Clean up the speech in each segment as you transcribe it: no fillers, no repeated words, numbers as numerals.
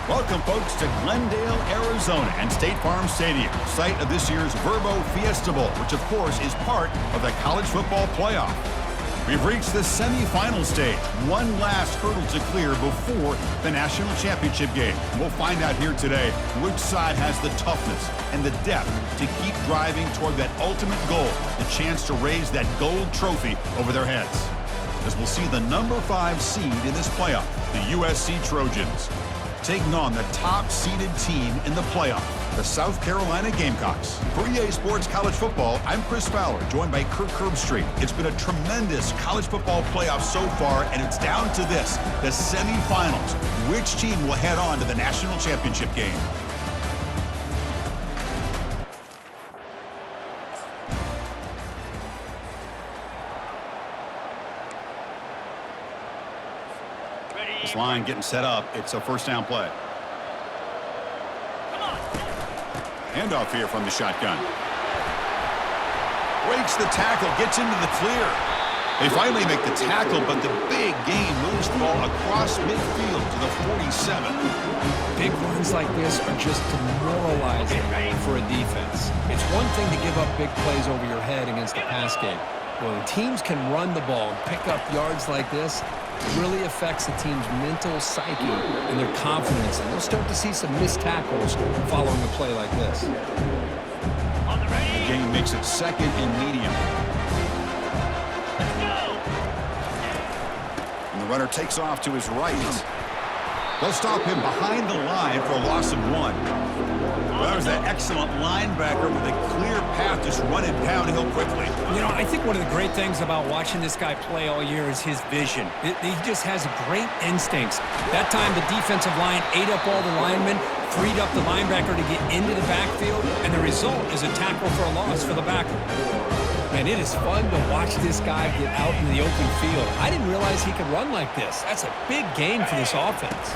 Welcome, folks, to Glendale, Arizona and State Farm Stadium, site of this year's Verbo Fiesta Bowl, which, of course, is part of the college football playoff. We've reached the semifinal stage, one last hurdle to clear before the national championship game. We'll find out here today which side has the toughness and the depth to keep driving toward that ultimate goal, the chance to raise that gold trophy over their heads. As we'll see the number 5 seed in this playoff, the USC Trojans, taking on the top-seeded team in the playoff, the South Carolina Gamecocks. For EA Sports College Football, I'm Chris Fowler, joined by Kirk Herbstreit. It's been a tremendous college football playoff so far, and it's down to this, the semifinals. Which team will head on to the national championship game? This line getting set up. It's a first down play. Handoff here from the shotgun. Breaks the tackle, gets into the clear. They finally make the tackle, but the big gain moves the ball across midfield to the 47. Big runs like this are just demoralizing for a defense. It's one thing to give up big plays over your head against the pass game. When teams can run the ball and pick up yards like this, it really affects the team's mental psyche and their confidence, and they'll start to see some missed tackles following a play like this. The game makes it second and medium. And the runner takes off to his right. They'll stop him behind the line for a loss of 1. Well, that was an excellent linebacker with a clear path, just running downhill quickly. You know, I think one of the great things about watching this guy play all year is his vision. He just has great instincts. That time, the defensive line ate up all the linemen, freed up the linebacker to get into the backfield, and the result is a tackle for a loss for the backer. Man, it is fun to watch this guy get out in the open field. I didn't realize he could run like this. That's a big gain for this offense.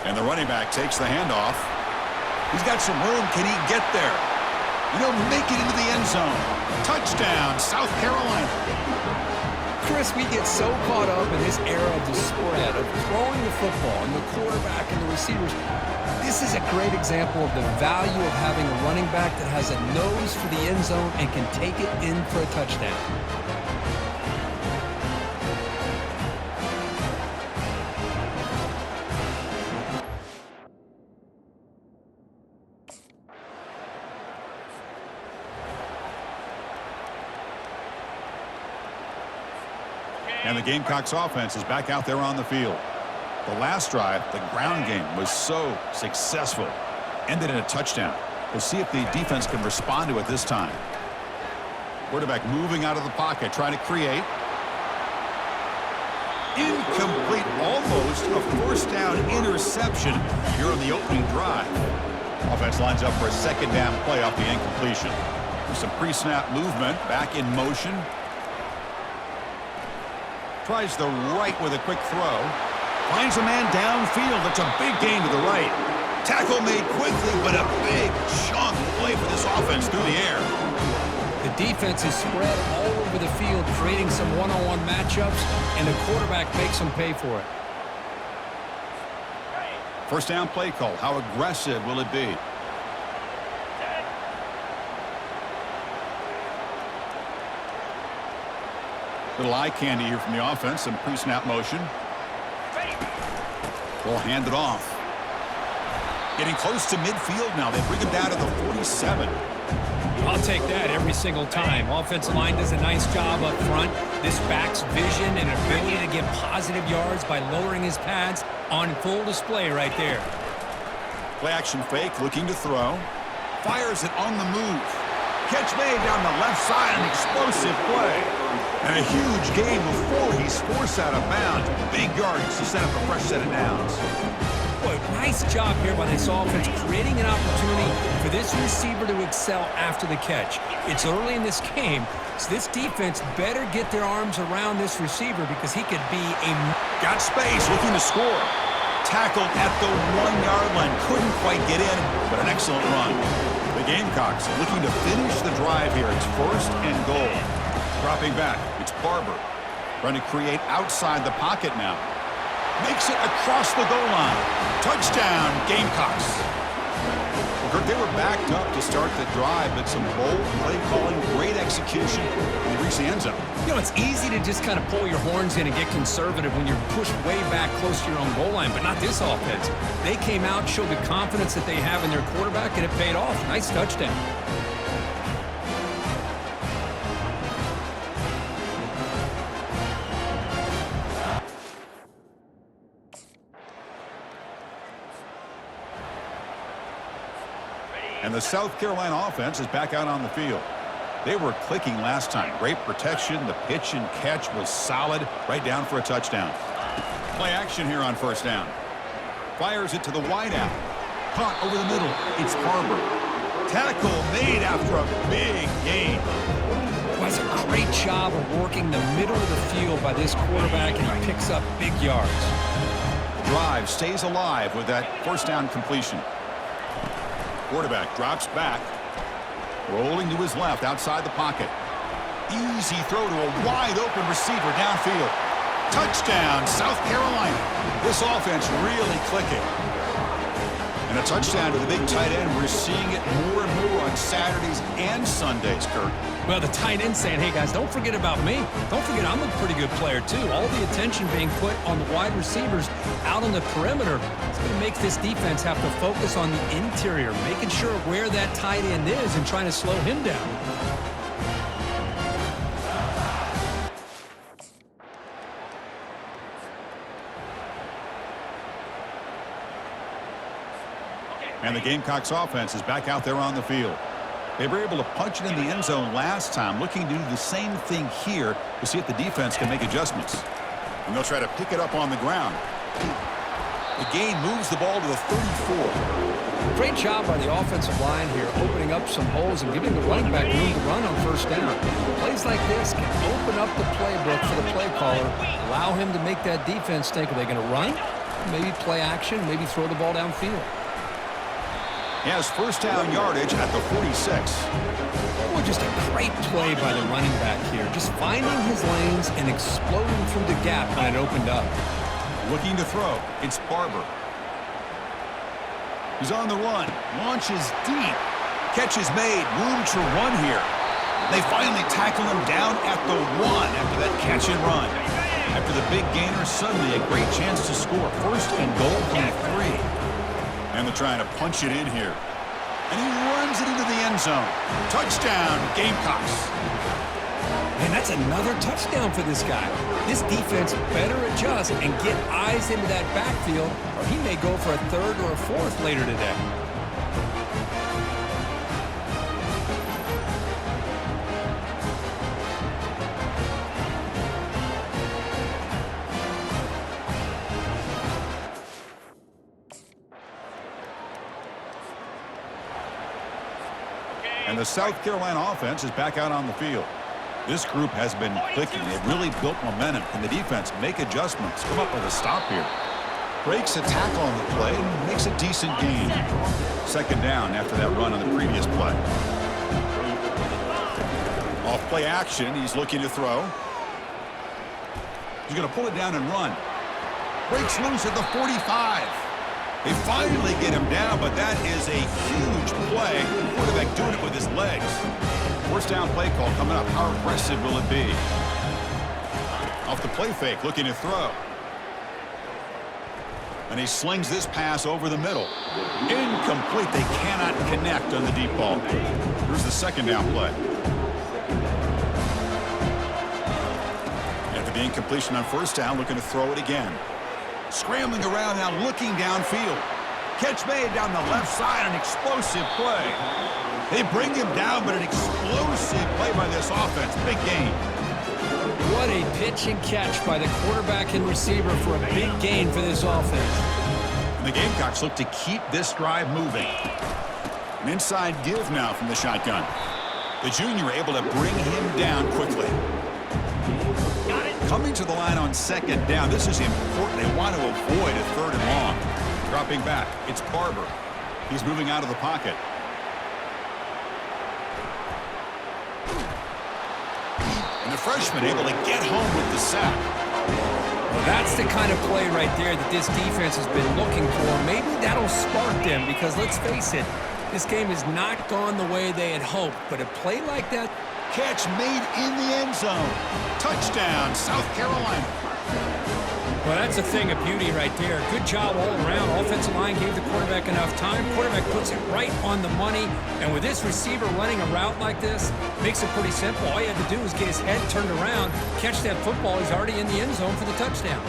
And the running back takes the handoff. He's got some room. Can he get there? He'll make it into the end zone. Touchdown, South Carolina. Chris, we get so caught up in this era of the spread, of throwing the football and the quarterback and the receivers. This is a great example of the value of having a running back that has a nose for the end zone and can take it in for a touchdown. And the Gamecocks offense is back out there on the field. The last drive, the ground game, was so successful. Ended in a touchdown. We'll see if the defense can respond to it this time. Quarterback moving out of the pocket, trying to create. Incomplete, almost a first down interception here on the opening drive. Offense lines up for a second down play off the incompletion. With some pre-snap movement, back in motion. Tries the right with a quick throw. Finds a man downfield. It's a big gain to the right. Tackle made quickly, but a big chunk play for this offense through the air. The defense is spread all over the field, creating some one-on-one matchups, and the quarterback makes them pay for it. First down play call. How aggressive will it be? Little eye candy here from the offense. Some pre-snap motion. We'll hand it off. Getting close to midfield now. They bring him down to the 47. I'll take that every single time. Offensive line does a nice job up front. This back's vision and ability to get positive yards by lowering his pads on full display right there. Play action fake, looking to throw. Fires it on the move. Catch made down the left side, an explosive play. And a huge gain before he's forced out of bounds. Big yardage to set up a fresh set of downs. Boy, nice job here by this offense, creating an opportunity for this receiver to excel after the catch. It's early in this game, so this defense better get their arms around this receiver because he could be a... Got space, looking to score. Tackled at the 1-yard line. Couldn't quite get in, but an excellent run. The Gamecocks looking to finish the drive here. It's first and goal. Dropping back, it's Barber. Trying to create outside the pocket now. Makes it across the goal line. Touchdown, Gamecocks. Kirk, they were backed up to start the drive, but some bold play calling, great execution, and they reached the end zone. You know, it's easy to just kind of pull your horns in and get conservative when you're pushed way back close to your own goal line, but not this offense. They came out, showed the confidence that they have in their quarterback, and it paid off. Nice touchdown. And the South Carolina offense is back out on the field. They were clicking last time. Great protection. The pitch and catch was solid. Right down for a touchdown. Play action here on first down. Fires it to the wideout. Caught over the middle. It's Harbor. Tackle made after a big gain. Well, that's a great job of working the middle of the field by this quarterback, and he picks up big yards. The drive stays alive with that first down completion. Quarterback drops back. Rolling to his left outside the pocket. Easy throw to a wide-open receiver downfield. Touchdown, South Carolina. This offense really clicking. And a touchdown to the big tight end. We're seeing it more and more on Saturdays and Sundays, Kirk. Well, the tight end saying, hey, guys, don't forget about me. Don't forget I'm a pretty good player, too. All the attention being put on the wide receivers out on the perimeter. It's going to make this defense have to focus on the interior, making sure where that tight end is and trying to slow him down. And the Gamecocks offense is back out there on the field. They were able to punch it in the end zone last time, looking to do the same thing here to see if the defense can make adjustments. And they'll try to pick it up on the ground. The gain moves the ball to the 34. Great job by the offensive line here, opening up some holes and giving the running back room to run on first down. Plays like this can open up the playbook for the play caller, allow him to make that defense think, are they going to run? Maybe play action, maybe throw the ball downfield. He has first down yardage at the 46. Oh, just a great play by the running back here. Just finding his lanes and exploding through the gap when it opened up. Looking to throw. It's Barber. He's on the run. Launches deep. Catch is made. Room to run here. They finally tackle him down at the 1 after that catch and run. After the big gainer, suddenly a great chance to score. First and goal from the 3. And they're trying to punch it in here. And he runs it into the end zone. Touchdown, Gamecocks. And that's another touchdown for this guy. This defense better adjust and get eyes into that backfield, or he may go for a third or a fourth later today. And the South Carolina offense is back out on the field. This group has been clicking. They've really built momentum. Can the defense make adjustments? Come up with a stop here. Breaks a tackle on the play and makes a decent gain. Second down after that run on the previous play. Off play action. He's looking to throw. He's going to pull it down and run. Breaks loose at the 45. They finally get him down, but that is a huge play. Quarterback doing it with his legs. First down play call coming up. How aggressive will it be? Off the play fake, looking to throw. And he slings this pass over the middle. Incomplete. They cannot connect on the deep ball. Here's the second down play. After the incompletion on first down, looking to throw it again. Scrambling around now, looking downfield. Catch made down the left side, an explosive play. They bring him down, but an explosive play by this offense. Big gain. What a pitch and catch by the quarterback and receiver for a big gain for this offense. And the Gamecocks look to keep this drive moving. An inside give now from the shotgun. The junior able to bring him down quickly. Coming to the line on second down. This is important. They want to avoid a third and long. Dropping back. It's Barber. He's moving out of the pocket. And the freshman able to get home with the sack. Well, that's the kind of play right there that this defense has been looking for. Maybe that'll spark them because, let's face it, this game has not gone the way they had hoped. But a play like that... Catch made in the end zone. Touchdown, South Carolina. Well, that's a thing of beauty right there. Good job all around. Offensive line gave the quarterback enough time. Quarterback puts it right on the money. And with this receiver running a route like this, makes it pretty simple. All you had to do was get his head turned around, catch that football. He's already in the end zone for the touchdown.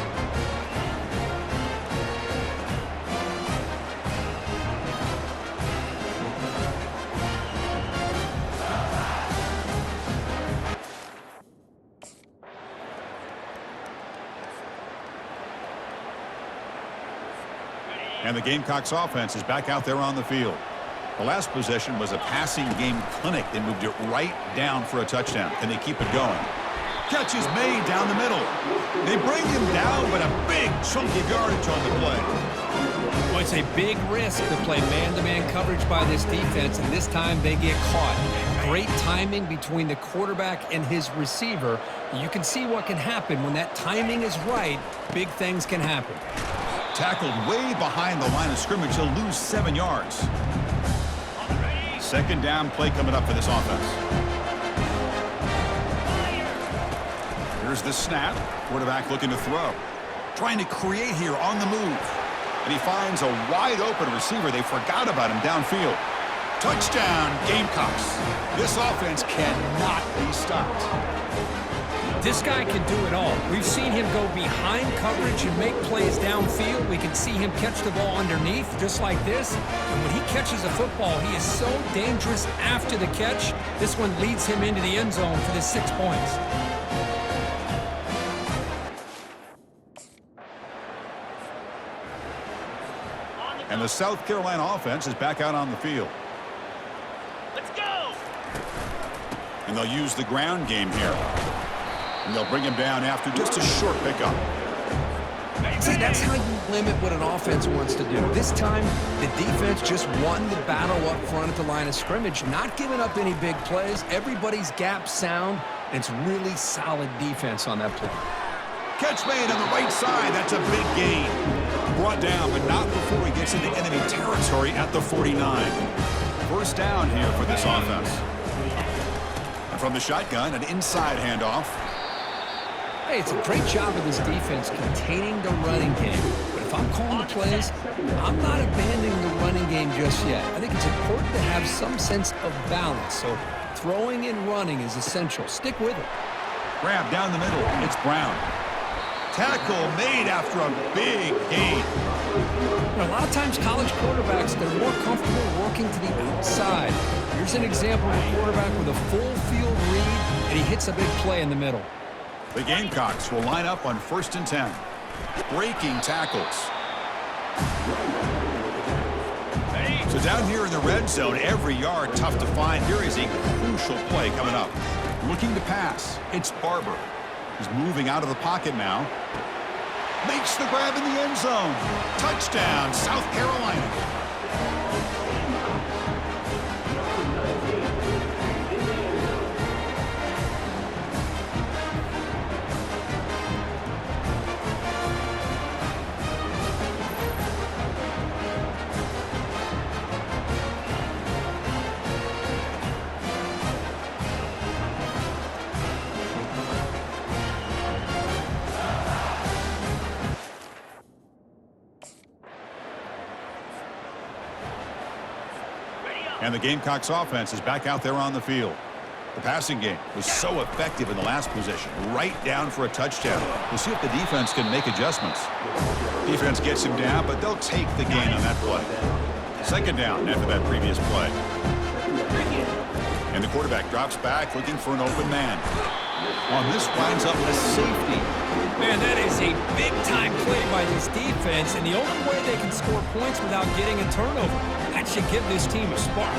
And the Gamecocks offense is back out there on the field. The last possession was a passing game clinic. They moved it right down for a touchdown. Can they keep it going? Catch is made down the middle. They bring him down, but a big chunky yardage on the play. Well, it's a big risk to play man-to-man coverage by this defense, and this time they get caught. Great timing between the quarterback and his receiver. You can see what can happen when that timing is right. Big things can happen. Tackled way behind the line of scrimmage. He'll lose 7 yards. Second down play coming up for this offense. Here's the snap. Quarterback looking to throw. Trying to create here on the move. And he finds a wide open receiver. They forgot about him downfield. Touchdown, Gamecocks. This offense cannot be stopped. This guy can do it all. We've seen him go behind coverage and make plays downfield. We can see him catch the ball underneath just like this. And when he catches a football, he is so dangerous after the catch. This one leads him into the end zone for the 6 points. And the South Carolina offense is back out on the field. Let's go! And they'll use the ground game here. And they'll bring him down after just a short pickup. See, that's how you limit what an offense wants to do. This time, the defense just won the battle up front at the line of scrimmage, not giving up any big plays. Everybody's gap sound, and it's really solid defense on that play. Catch made on the right side. That's a big gain. Brought down, but not before he gets into enemy territory at the 49. First down here for this offense. And from the shotgun, an inside handoff. Hey, it's a great job of this defense containing the running game. But if I'm calling the plays, I'm not abandoning the running game just yet. I think it's important to have some sense of balance. So throwing and running is essential. Stick with it. Grab down the middle. It's Brown. Tackle made after a big gain. A lot of times college quarterbacks, they're more comfortable working to the outside. Here's an example of a quarterback with a full field read, and he hits a big play in the middle. The Gamecocks will line up on 1st and 10. Breaking tackles. So down here in the red zone, every yard tough to find. Here is a crucial play coming up. Looking to pass. It's Barber. He's moving out of the pocket now. Makes the grab in the end zone. Touchdown, South Carolina. And the Gamecocks offense is back out there on the field. The passing game was so effective in the last possession, right down for a touchdown. We'll see if the defense can make adjustments. Defense gets him down, but they'll take the gain on that play. Second down after that previous play. And the quarterback drops back looking for an open man. On this winds up a safety. Man, that is a big-time play by this defense, and the only way they can score points without getting a turnover. That should give this team a spark.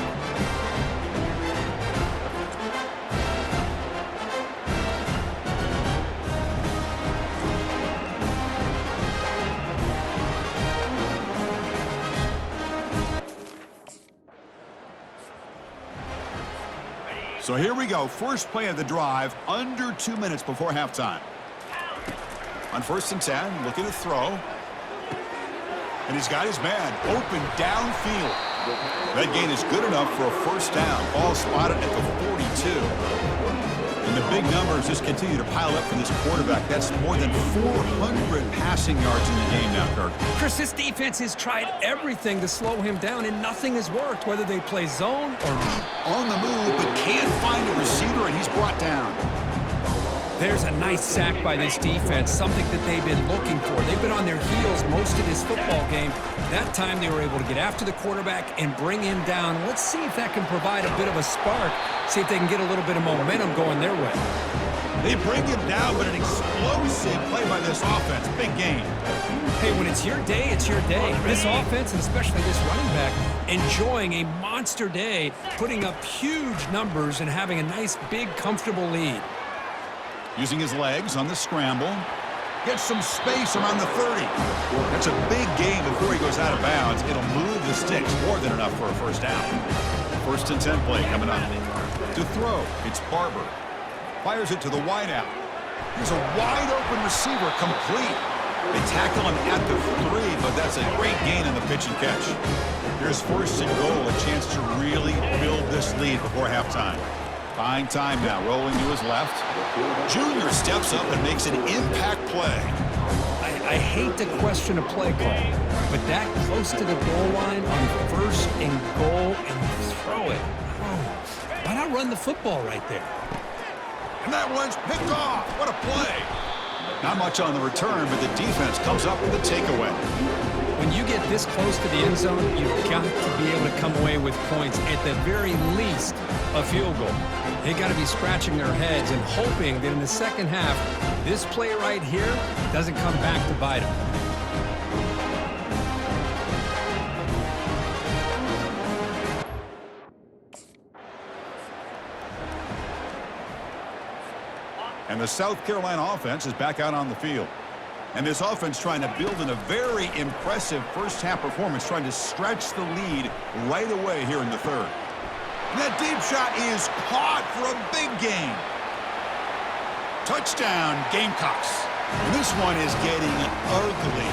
So here we go. First play of the drive, under 2 minutes before halftime. On 1st and 10, looking to throw. And he's got his man open downfield. That gain is good enough for a first down. Ball spotted at the 42. And the big numbers just continue to pile up for this quarterback. That's more than 400 passing yards in the game now, Kirk. Chris, this defense has tried everything to slow him down, and nothing has worked, whether they play zone or on the move, but can't find a receiver, and he's brought down. There's a nice sack by this defense, something that they've been looking for. They've been on their heels most of this football game. That time they were able to get after the quarterback and bring him down. Let's see if that can provide a bit of a spark, see if they can get a little bit of momentum going their way. They bring him down, but an explosive play by this offense. Big game. Hey, when it's your day, it's your day. This offense, and especially this running back, enjoying a monster day, putting up huge numbers and having a nice, big, comfortable lead. Using his legs on the scramble. Gets some space around the 30. That's a big gain before he goes out of bounds. It'll move the sticks more than enough for a first down. 1st and 10 play coming up. To throw, it's Barber. Fires it to the wideout. Here's a wide-open receiver, complete. They tackle him at the 3, but that's a great gain in the pitch and catch. Here's 1st and goal, a chance to really build this lead before halftime. Buying time now, rolling to his left. Junior steps up and makes an impact play. I hate to question a play call, but that close to the goal line on 1st and goal and throw it. Oh, why not run the football right there? And that one's picked off. What a play. Not much on the return, but the defense comes up with a takeaway. When you get this close to the end zone, you've got to be able to come away with points, at the very least, a field goal. They got to be scratching their heads and hoping that in the second half, this play right here doesn't come back to bite them. And the South Carolina offense is back out on the field. And this offense trying to build in a very impressive first-half performance, trying to stretch the lead right away here in the 3rd. And that deep shot is caught for a big gain. Touchdown, Gamecocks. And this one is getting ugly.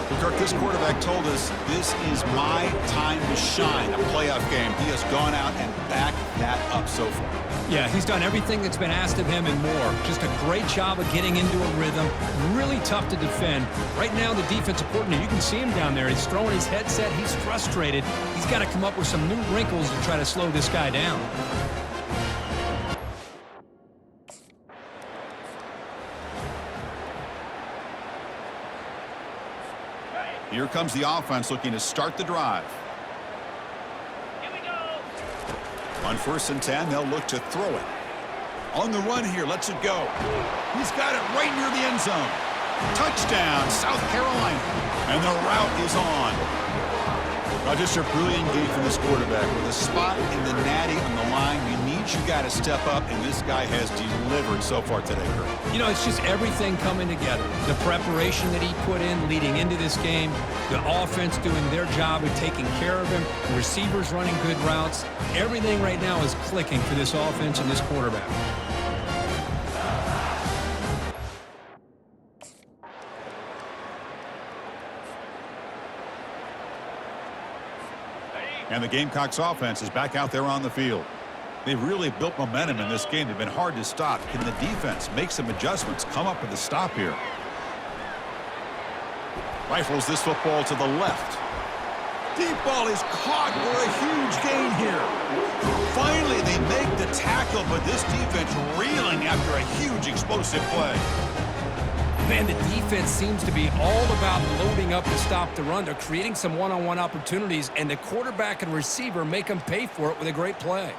Well, Kirk, this quarterback told us this is my time to shine, a playoff game. He has gone out and backed that up so far. Yeah, he's done everything that's been asked of him and more. Just a great job of getting into a rhythm. Really tough to defend. Right now, the defensive coordinator, you can see him down there. He's throwing his headset. He's frustrated. He's got to come up with some new wrinkles to try to slow this guy down. Here comes the offense looking to start the drive. On 1st and 10, they'll look to throw it. On the run here, lets it go. He's got it right near the end zone. Touchdown, South Carolina. And the route is on. Now just a brilliant game from this quarterback. With a spot in the natty on the line, you got to step up, and this guy has delivered so far today, Kirk. You know, it's just everything coming together. The preparation that he put in leading into this game, the offense doing their job of taking care of him, the receivers running good routes. Everything right now is clicking for this offense and this quarterback. And the Gamecocks offense is back out there on the field. They've really built momentum in this game. They've been hard to stop. Can the defense make some adjustments, come up with a stop here? Rifles this football to the left. Deep ball is caught for a huge gain here. Finally, they make the tackle, but this defense reeling after a huge explosive play. Man, the defense seems to be all about loading up to stop the run. They're creating some one-on-one opportunities, and the quarterback and receiver make them pay for it with a great play.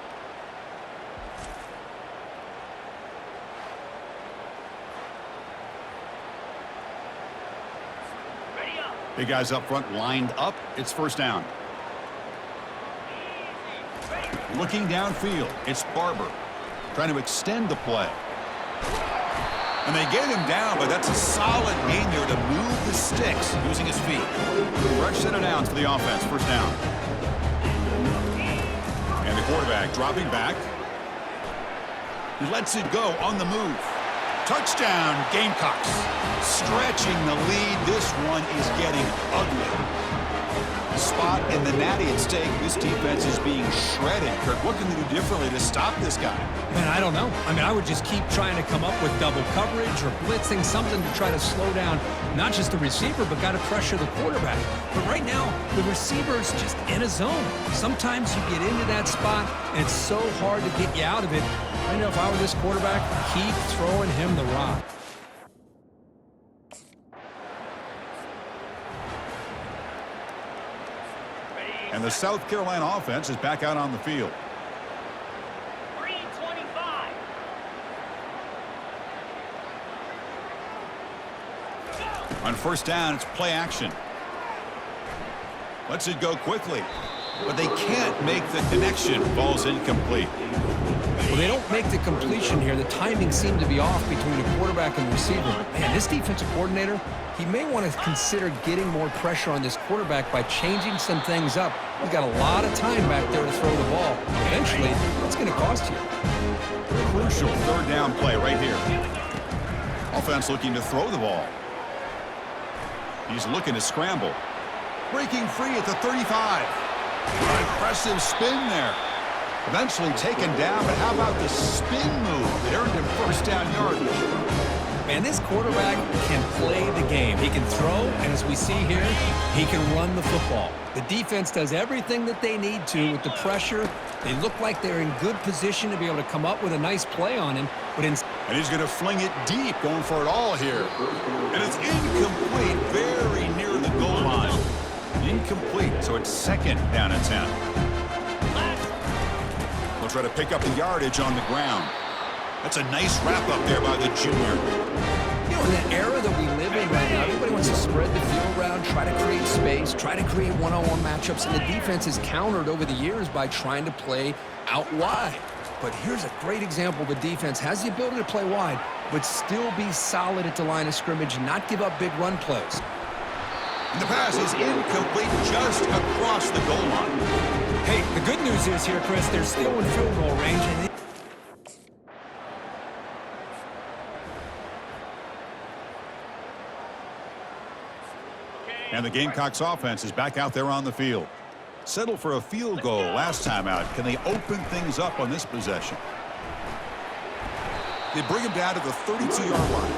Big guys up front lined up. It's first down. Looking downfield, it's Barber trying to extend the play. And they get him down, but that's a solid gain there to move the sticks using his feet. Fresh set of downs for the offense, first down. And the quarterback dropping back. He lets it go on the move. Touchdown, Gamecocks. Stretching the lead. This one is getting ugly. Spot in the natty at stake. This defense is being shredded. Kirk, what can they do differently to stop this guy? Man, I don't know. I mean, I would just keep trying to come up with double coverage or blitzing, something to try to slow down not just the receiver, but got to pressure the quarterback. But right now, the receiver's just in a zone. Sometimes you get into that spot, and it's so hard to get you out of it. I know if I were this quarterback, keep throwing him the rock. And the South Carolina offense is back out on the field. 3:25. On first down, it's play action. Lets it go quickly. But they can't make the connection. Ball's incomplete. Well, they don't make the completion here. The timing seemed to be off between the quarterback and the receiver. Man, this defensive coordinator, he may want to consider getting more pressure on this quarterback by changing some things up. He's got a lot of time back there to throw the ball. Eventually, it's going to cost you. Crucial third down play right here. Offense looking to throw the ball. He's looking to scramble. Breaking free at the 35. An impressive spin there. Eventually taken down, but how about the spin move that earned him first down yardage? Man, this quarterback can play the game. He can throw, and as we see here, he can run the football. The defense does everything that they need to with the pressure. They look like they're in good position to be able to come up with a nice play on him. But and he's going to fling it deep, going for it all here. And it's incomplete, very near the goal line. Incomplete, so it's second down and 10. They'll try to pick up the yardage on the ground. That's a nice wrap-up there by the junior. You know, in the era that we live in right now, everybody wants to spread the field around, try to create space, try to create one-on-one matchups, and the defense is countered over the years by trying to play out wide. But here's a great example. The defense has the ability to play wide, but still be solid at the line of scrimmage and not give up big run plays. And the pass is incomplete just across the goal line. Hey, the good news is here, Chris, they're still in field goal range. And the Gamecocks offense is back out there on the field. Settled for a field goal last time out. Can they open things up on this possession? They bring him down to the 32-yard line.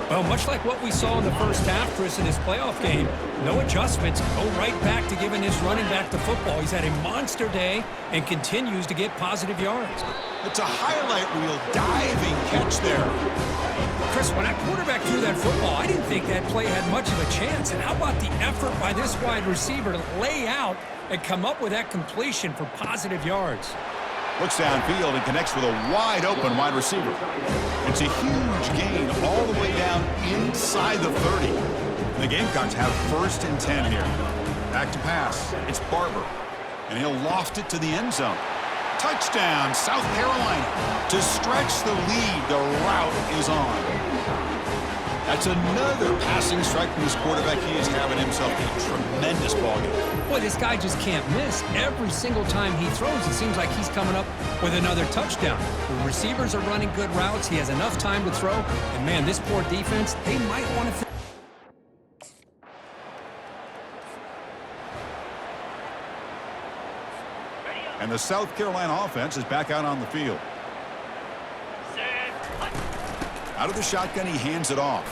Well, much like what we saw in the first half, Chris, in his playoff game, no adjustments, go right back to giving his running back the football. He's had a monster day and continues to get positive yards. It's a highlight reel diving catch there. Chris, when that quarterback threw that football, I didn't think that play had much of a chance. And how about the effort by this wide receiver to lay out and come up with that completion for positive yards? Looks downfield and connects with a wide-open wide receiver. It's a huge gain all the way down inside the 30. And the Gamecocks have first and 10 here. Back to pass. It's Barber. And he'll loft it to the end zone. Touchdown, South Carolina. To stretch the lead, the route is on. That's another passing strike from this quarterback. He is having himself a tremendous ballgame. Boy, this guy just can't miss. Every single time he throws, it seems like he's coming up with another touchdown. The receivers are running good routes. He has enough time to throw. And, man, this poor defense, they might want to... And the South Carolina offense is back out on the field. Out of the shotgun, he hands it off.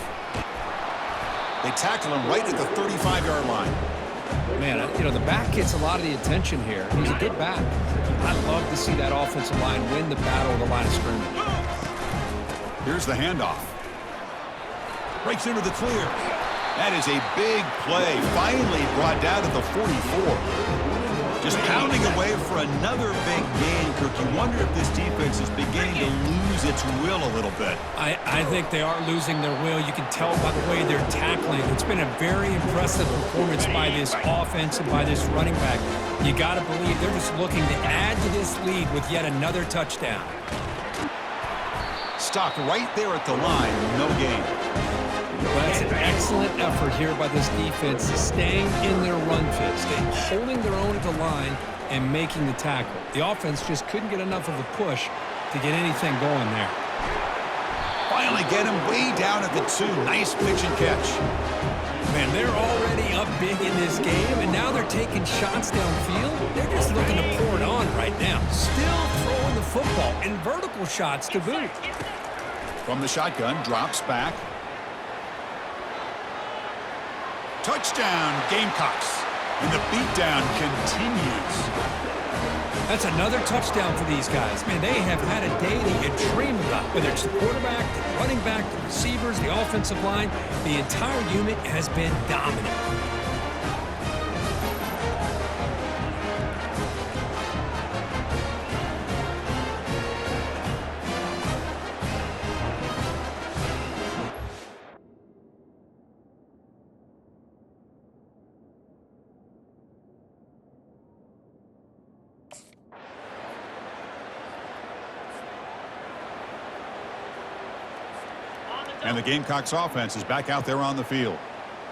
They tackle him right at the 35-yard line. Man, you know, the back gets a lot of the attention here. He's a good back. I love to see that offensive line win the battle of the line of scrimmage. Here's the handoff. Breaks into the clear. That is a big play. Finally brought down to the 44. Just pounding away for another big gain, Kirk. You wonder if this defense is beginning to lose its will a little bit. I think they are losing their will. You can tell by the way they're tackling. It's been a very impressive performance by this offense and by this running back. You got to believe they're just looking to add to this lead with yet another touchdown. Stopped right there at the line, no gain. Well, that's an excellent effort here by this defense, staying in their run fit, holding their own at the line and making the tackle. The offense just couldn't get enough of a push to get anything going there. Finally get him way down at the 2. Nice pitch and catch. Man, they're already up big in this game, and now they're taking shots downfield. They're just looking to pour it on right now. Still throwing the football, and vertical shots to boot. From the shotgun, drops back. Touchdown, Gamecocks. And the beatdown continues. That's another touchdown for these guys. Man, they have had a day that you dream about. Whether it's the quarterback, the running back, the receivers, the offensive line, the entire unit has been dominant. And the Gamecocks offense is back out there on the field.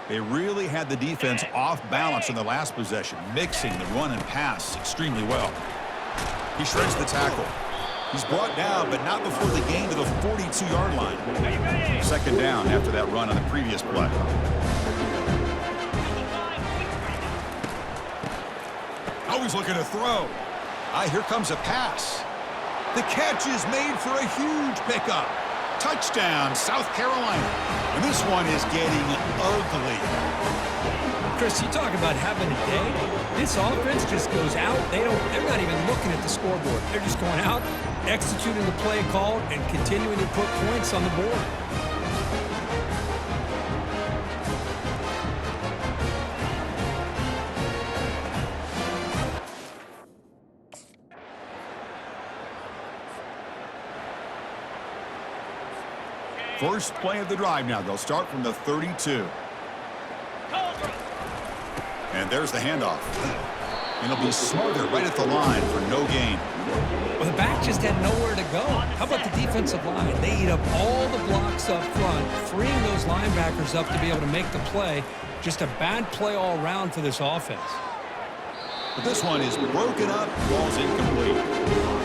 They really had the defense off balance in the last possession, mixing the run and pass extremely well. He shreds the tackle. He's brought down, but not before the gain to the 42-yard line. Second down after that run on the previous play. Always looking to throw. Here comes a pass. The catch is made for a huge pickup. Touchdown, South Carolina. And this one is getting ugly. Chris, you talk about having a day. This offense just goes out. They're not even looking at the scoreboard. They're just going out, executing the play call, and continuing to put points on the board. First play of the drive now. They'll start from the 32. And there's the handoff. And it'll be smothered right at the line for no gain. Well, the back just had nowhere to go. How about the defensive line? They eat up all the blocks up front, freeing those linebackers up to be able to make the play. Just a bad play all around for this offense. But this one is broken up, ball's incomplete.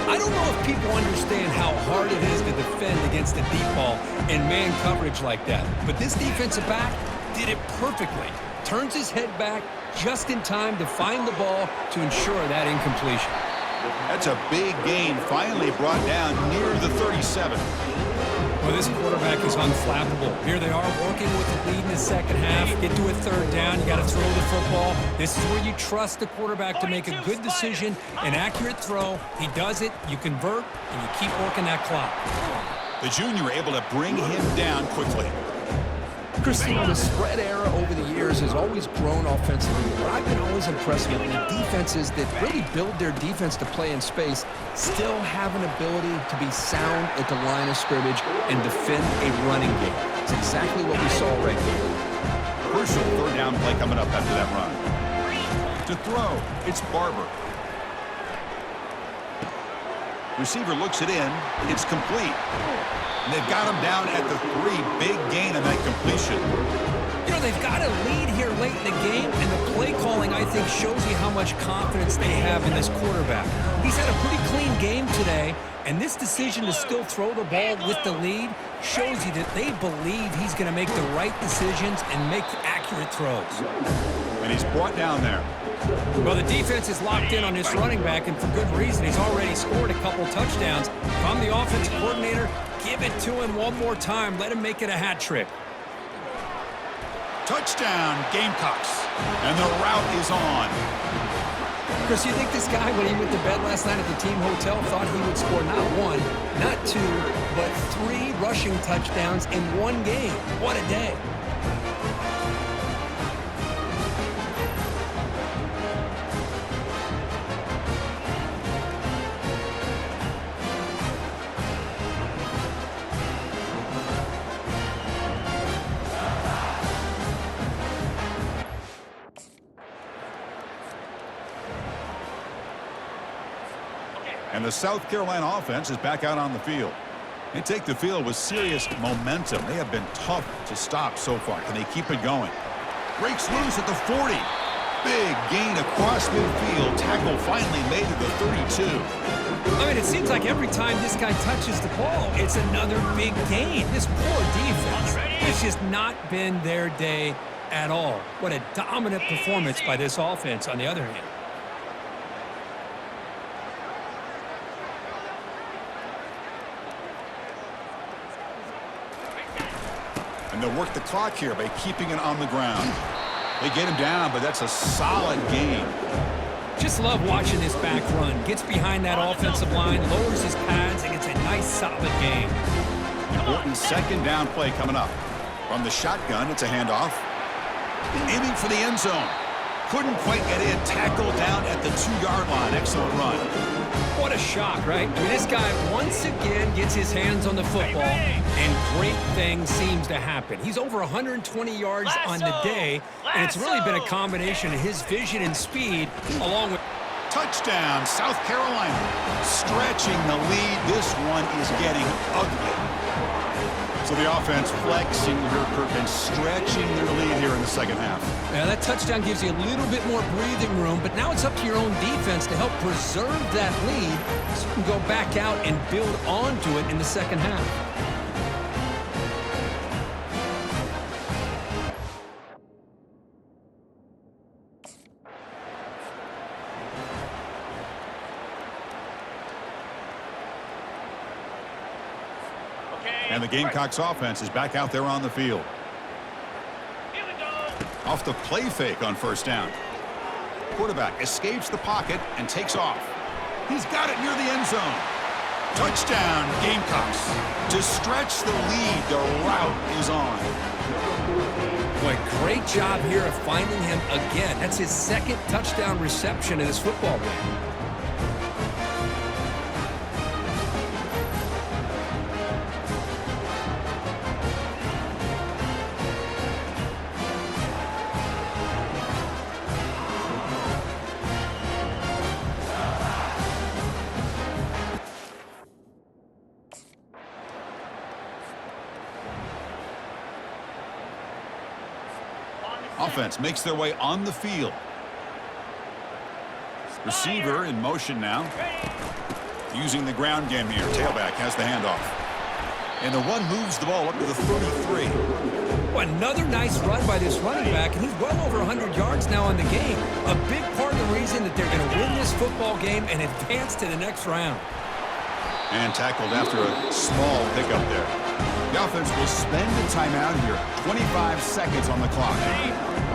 I don't know if people understand how hard it is to defend against a deep ball in man coverage like that. But this defensive back did it perfectly. Turns his head back just in time to find the ball to ensure that incompletion. That's a big gain, finally brought down near the 37. Well, this quarterback is unflappable. Here they are working with the lead in the second half. Get to a third down. You got to throw the football. This is where you trust the quarterback to make a good decision, an accurate throw. He does it. You convert, and you keep working that clock. The junior able to bring him down quickly. Christine, the spread era over the years has always grown offensively. What I've been always impressed with the defenses that really build their defense to play in space still have an ability to be sound at the line of scrimmage and defend a running game. It's exactly what we saw right here. Crucial third down play coming up after that run. To throw, it's Barber. Receiver looks it in. It's complete. And they've got him down at the 3. Big gain on that completion. You know, they've got a lead here late in the game, and the play calling, I think, shows you how much confidence they have in this quarterback. He's had a pretty clean game today, and this decision to still throw the ball with the lead shows you that they believe he's going to make the right decisions and make accurate throws. And he's brought down there. Well, the defense is locked in on this running back, and for good reason. He's already scored a couple touchdowns. If I'm the offensive coordinator, give it to him one more time. Let him make it a hat trick. Touchdown, Gamecocks. And the route is on. Chris, you think this guy, when he went to bed last night at the team hotel, thought he would score not 1, not 2, but 3 rushing touchdowns in one game? What a day. And the South Carolina offense is back out on the field. They take the field with serious momentum. They have been tough to stop so far. Can they keep it going? Breaks loose at the 40. Big gain across midfield. Tackle finally made to the 32. I mean, it seems like every time this guy touches the ball, it's another big gain. This poor defense, it's just not been their day at all. What a dominant performance by this offense, on the other hand. And they'll work the clock here by keeping it on the ground. They get him down, but that's a solid gain. Just love watching this back run. Gets behind that offensive line, lowers his pads, and gets a nice, solid gain. Important second down play coming up. From the shotgun, it's a handoff. Aiming for the end zone. Couldn't quite get in. Tackle down at the 2-yard line. Excellent run. What a shock, right? I mean, this guy once again gets his hands on the football, and great things seems to happen. He's over 120 yards on the day, and it's really been a combination of his vision and speed, along with... Touchdown, South Carolina. Stretching the lead. This one is getting ugly. So the offense flexing here, Kirk, and stretching their lead here in the second half. Yeah, that touchdown gives you a little bit more breathing room, but now it's up to your own defense to help preserve that lead so you can go back out and build onto it in the second half. And the Gamecocks offense is back out there on the field. Here we go. Off the play fake on first down. Quarterback escapes the pocket and takes off. He's got it near the end zone. Touchdown, Gamecocks. To stretch the lead, the route is on. Boy, great job here of finding him again. That's his second touchdown reception in this football game. Offense makes their way on the field. Receiver in motion now. Using the ground game here. Tailback has the handoff. And the run moves the ball up to the 33. Well, another nice run by this running back, and he's well over 100 yards now in the game. A big part of the reason that they're going to win this football game and advance to the next round. And tackled after a small pickup there. The offense will spend the timeout here. 25 seconds on the clock.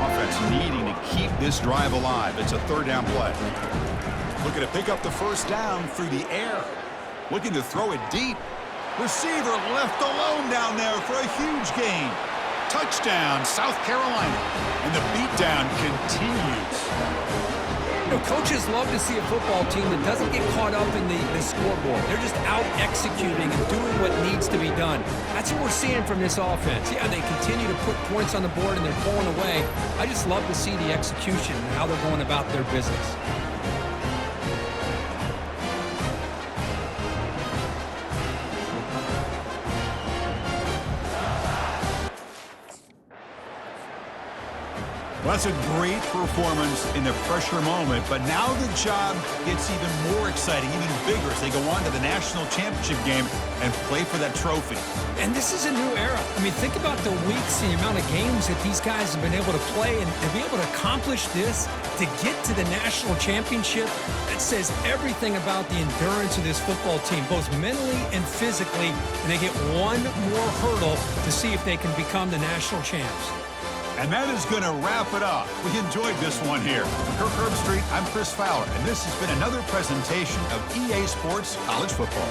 Offense needing to keep this drive alive. It's a third down play. Looking to pick up the first down through the air. Looking to throw it deep. Receiver left alone down there for a huge gain. Touchdown, South Carolina. And the beatdown continues. You know, coaches love to see a football team that doesn't get caught up in the scoreboard. They're just out executing and doing what needs to be done. That's what we're seeing from this offense. Yeah, they continue to put points on the board and they're pulling away. I just love to see the execution and how they're going about their business. Well, that's a great performance in the pressure moment, but now the job gets even more exciting, even bigger as they go on to the national championship game and play for that trophy. And this is a new era. I mean, think about the weeks, the amount of games that these guys have been able to play, and to be able to accomplish this, to get to the national championship, that says everything about the endurance of this football team, both mentally and physically, and they get one more hurdle to see if they can become the national champs. And that is going to wrap it up. We enjoyed this one here. For Kirk Herbstreit, I'm Chris Fowler, and this has been another presentation of EA Sports College Football.